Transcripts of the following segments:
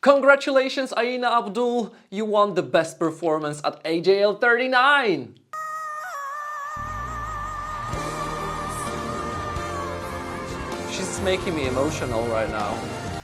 Congratulations, Aina Abdul! You won the best performance at AJL39! She's making me emotional right now.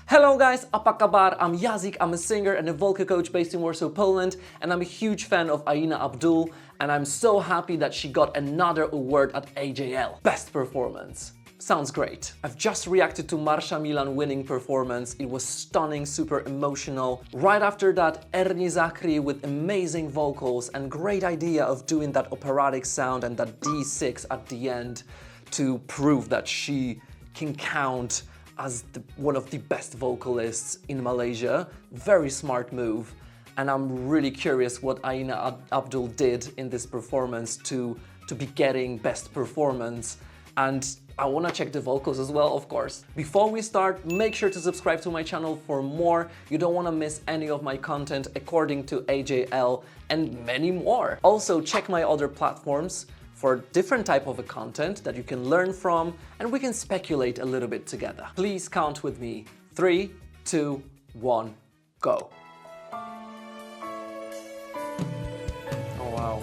Hello guys, apa kabar? I'm Yazik, I'm a singer and a vocal coach based in Warsaw, Poland, and I'm a huge fan of Aina Abdul, and I'm so happy that she got another award at AJL. Best performance. Sounds great. I've just reacted to Marsha Milan winning performance. It was stunning, super emotional. Right after that, Ernie Zakri with amazing vocals and great idea of doing that operatic sound and that D6 at the end to prove that she can count as one of the best vocalists in Malaysia. Very smart move. And I'm really curious what Aina Abdul did in this performance to be getting best performance. And I want to check the vocals as well, of course. Before we start, make sure to subscribe to my channel for more. You don't want to miss any of my content according to AJL and many more. Also, check my other platforms for different type of a content that you can learn from, and we can speculate a little bit together. Please count with me. 3, 2, 1, go. Oh wow.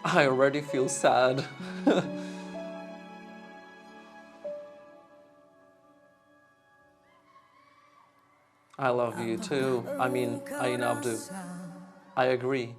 I already feel sad. I love you too. I mean, Aina Abdul. I agree.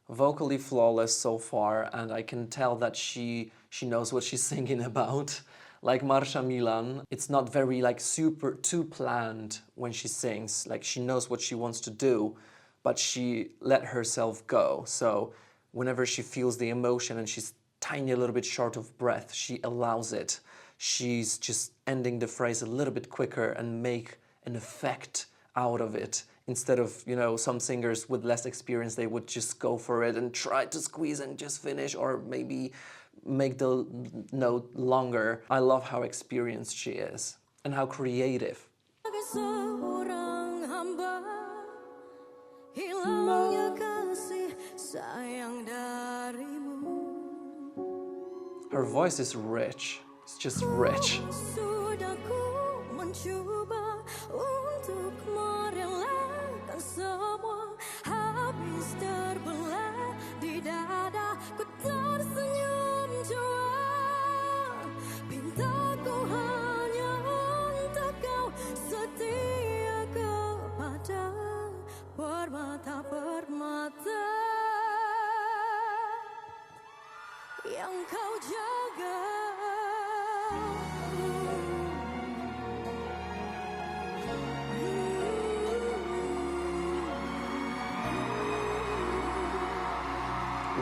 Vocally flawless so far, and I can tell that she knows what she's singing about. Like Marsha Milan, it's not very like super too planned when she sings. Like she knows what she wants to do, but she let herself go. So whenever she feels the emotion and she's tiny a little bit short of breath, she allows it. She's just ending the phrase a little bit quicker and make an effect out of it. Instead of, you know, some singers with less experience, they would just go for it and try to squeeze and just finish, or maybe make the note longer. I love how experienced she is and how creative. Her voice is rich. It's just rich.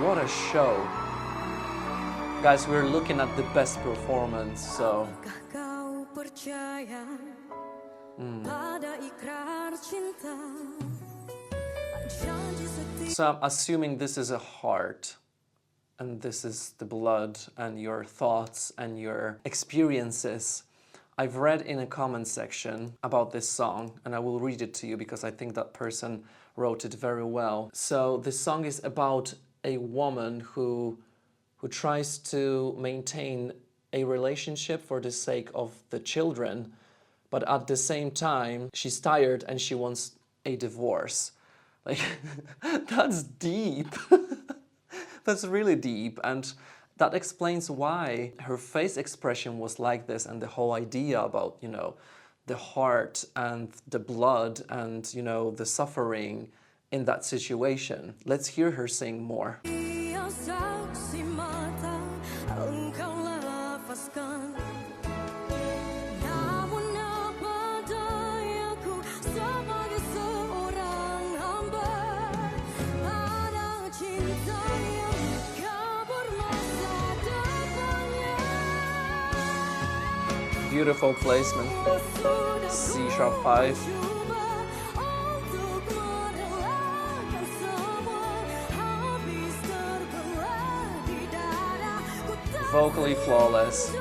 What a show. Guys, we're looking at the best performance, so... So I'm assuming this is a heart, and this is the blood, and your thoughts, and your experiences. I've read in a comment section about this song, and I will read it to you because I think that person wrote it very well. So this song is about a woman who tries to maintain a relationship for the sake of the children, but at the same time, she's tired and she wants a divorce. Like, that's deep. That's really deep, and that explains why her face expression was like this, and the whole idea about, you know, the heart and the blood and, you know, the suffering in that situation. Let's hear her sing more. Beautiful placement. C sharp 5. Vocally flawless.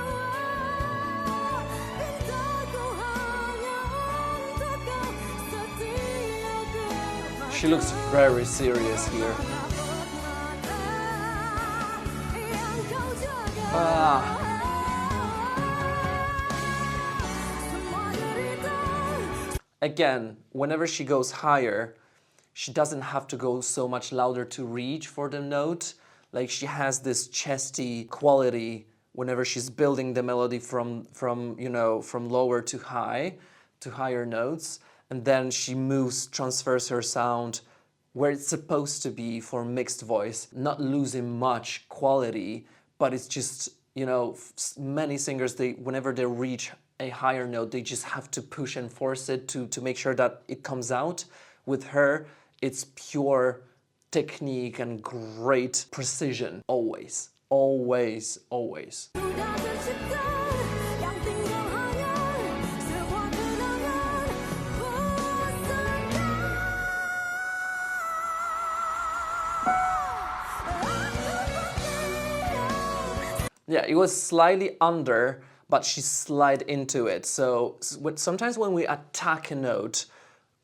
She looks very serious here. Again, whenever she goes higher, she doesn't have to go so much louder to reach for the note. Like, she has this chesty quality whenever she's building the melody from lower to high, to higher notes. And then she transfers her sound where it's supposed to be for mixed voice, not losing much quality, but it's just, many singers, whenever they reach a higher note, they just have to push and force it to make sure that it comes out. With her, it's pure technique and great precision, always, always, always. Yeah, it was slightly under, but she slid into it. So sometimes when we attack a note,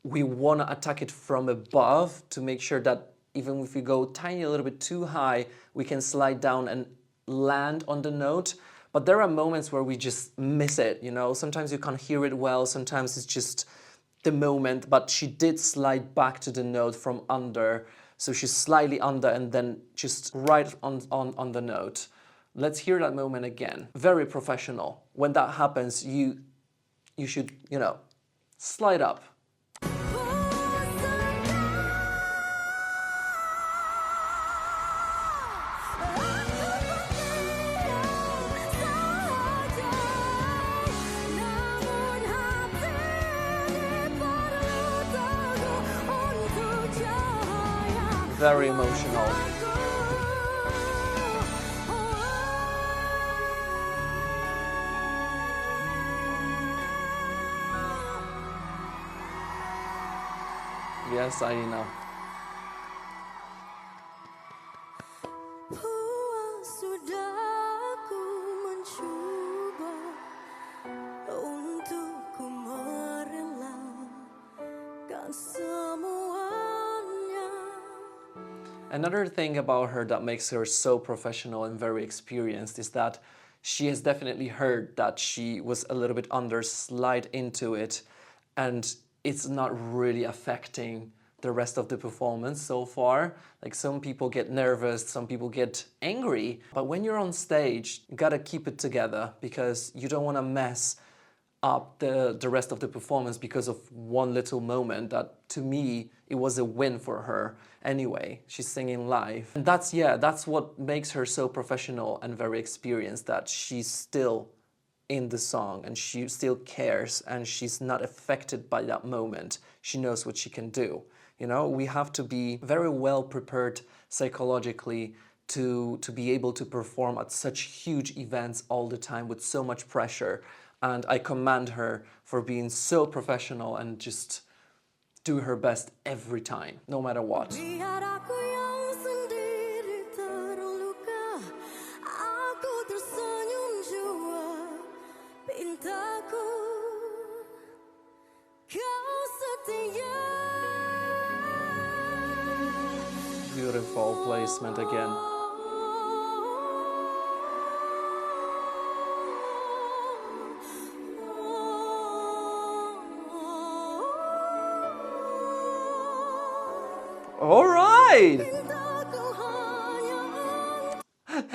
we want to attack it from above to make sure that even if we go tiny a little bit too high, we can slide down and land on the note. But there are moments where we just miss it, Sometimes you can't hear it well, sometimes it's just the moment, but she did slide back to the note from under. So she's slightly under and then just right on the note. Let's hear that moment again. Very professional. When that happens, you should, slide up. Very emotional. Yes, Aina. Puas sudah ku mencoba untuk ku merelakan semuanya. Another thing about her that makes her so professional and very experienced is that she has definitely heard that she was a little bit under, slide into it, and it's not really affecting the rest of the performance so far. Like, some people get nervous, some people get angry, but when you're on stage, you gotta keep it together because you don't want to mess up the rest of the performance because of one little moment that, to me, it was a win for her anyway. She's singing live. And that's what makes her so professional and very experienced, that she's still in the song and she still cares and she's not affected by that moment. She knows what she can do. We have to be very well prepared psychologically to be able to perform at such huge events all the time with so much pressure. And I commend her for being so professional and just do her best every time, no matter what. Biar aku yang sendiri terluka, aku tersenyum jua, pintaku, kau setia. Beautiful placement again. All right!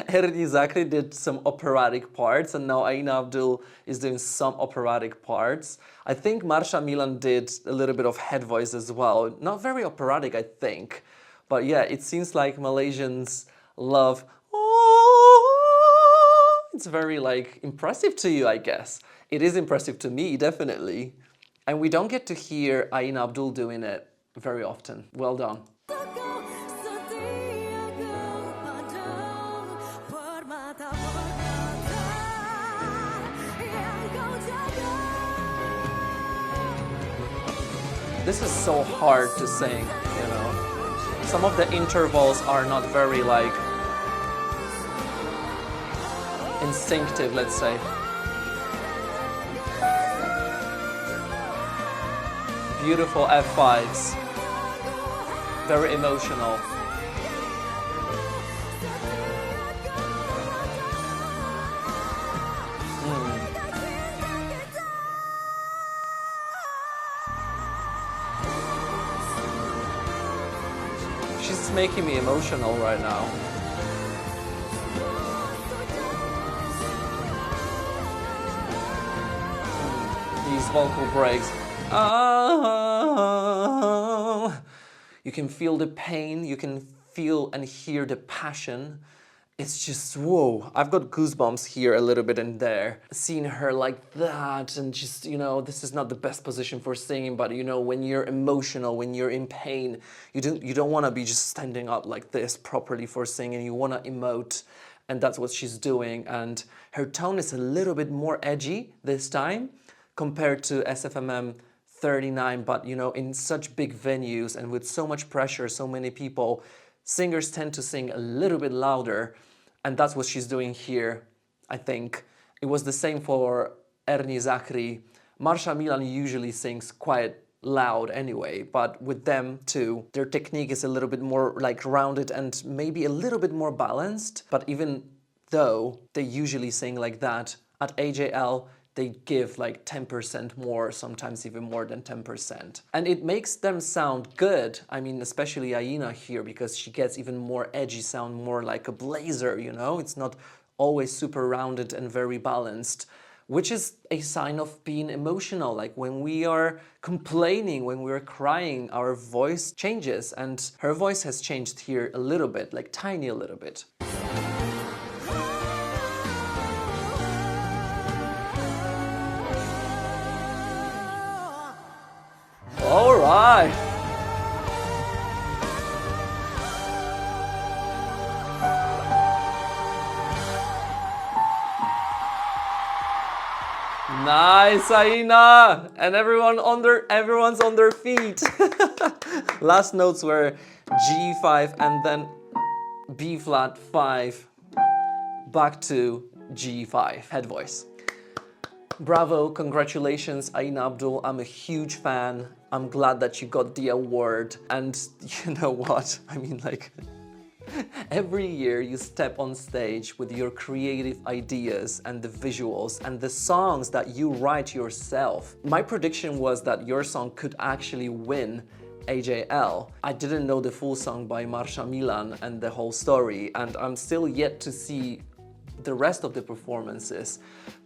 Yazik did some operatic parts, and now Aina Abdul is doing some operatic parts. I think Marsha Milan did a little bit of head voice as well. Not very operatic, I think. But yeah, it seems like Malaysians love, oh, it's very impressive to you, I guess. It is impressive to me, definitely. And we don't get to hear Aina Abdul doing it very often. Well done. This is so hard to sing, you know. Some of the intervals are not very like instinctive, let's say. Beautiful F5s. Very emotional. She's making me emotional right now. These vocal breaks. You can feel the pain, you can feel and hear the passion. It's just, whoa, I've got goosebumps here a little bit and there. Seeing her like that and just, you know, this is not the best position for singing, but you know, when you're emotional, when you're in pain, you don't want to be just standing up like this properly for singing. You want to emote, and that's what she's doing. And her tone is a little bit more edgy this time compared to SFMM 39, but you know, in such big venues and with so much pressure, so many people, singers tend to sing a little bit louder, and that's what she's doing here, I think. It was the same for Ernie Zakri. Marsha Milan usually sings quite loud anyway, but with them too, their technique is a little bit more like rounded and maybe a little bit more balanced, but even though they usually sing like that, at AJL, they give like 10% more, sometimes even more than 10%. And it makes them sound good. I mean, especially Aina here, because she gets even more edgy sound, more like a blazer, you know? It's not always super rounded and very balanced, which is a sign of being emotional. Like when we are complaining, when we're crying, our voice changes, and her voice has changed here a little bit, like tiny a little bit. All right. Nice, Aina! And everyone's on their feet. Last notes were G5 and then B flat 5 back to G5, head voice. Bravo, congratulations, Aina Abdul. I'm a huge fan. I'm glad that you got the award. And you know what? I mean, like, every year you step on stage with your creative ideas and the visuals and the songs that you write yourself. My prediction was that your song could actually win AJL. I didn't know the full song by Marsha Milan and the whole story, and I'm still yet to see the rest of the performances.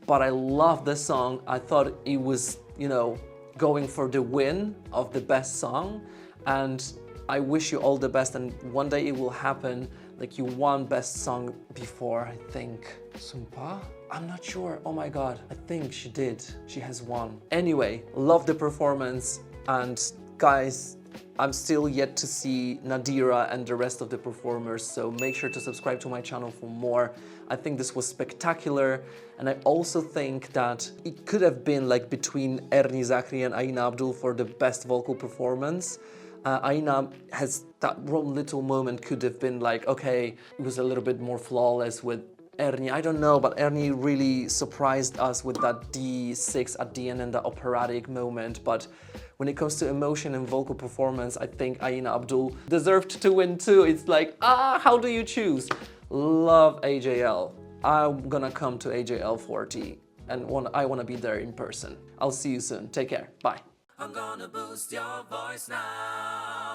But I love the song. I thought it was, you know, going for the win of the best song, and I wish you all the best, and one day it will happen. Like, you won best song before, I think. Sumpa? I'm not sure. Oh my god. I think she did. She has won. Anyway, love the performance, and guys, I'm still yet to see Nadira and the rest of the performers, so make sure to subscribe to my channel for more. I think this was spectacular, and I also think that it could have been like between Ernie Zakri and Aina Abdul for the best vocal performance. Aina has that one little moment, could have been like, okay, it was a little bit more flawless with Ernie. I don't know, but Ernie really surprised us with that D6 at the end and the operatic moment. But when it comes to emotion and vocal performance, I think Aina Abdul deserved to win too. It's like, how do you choose? Love AJL. I'm gonna come to AJL 40 and I wanna be there in person. I'll see you soon. Take care. Bye. I'm gonna boost your voice now.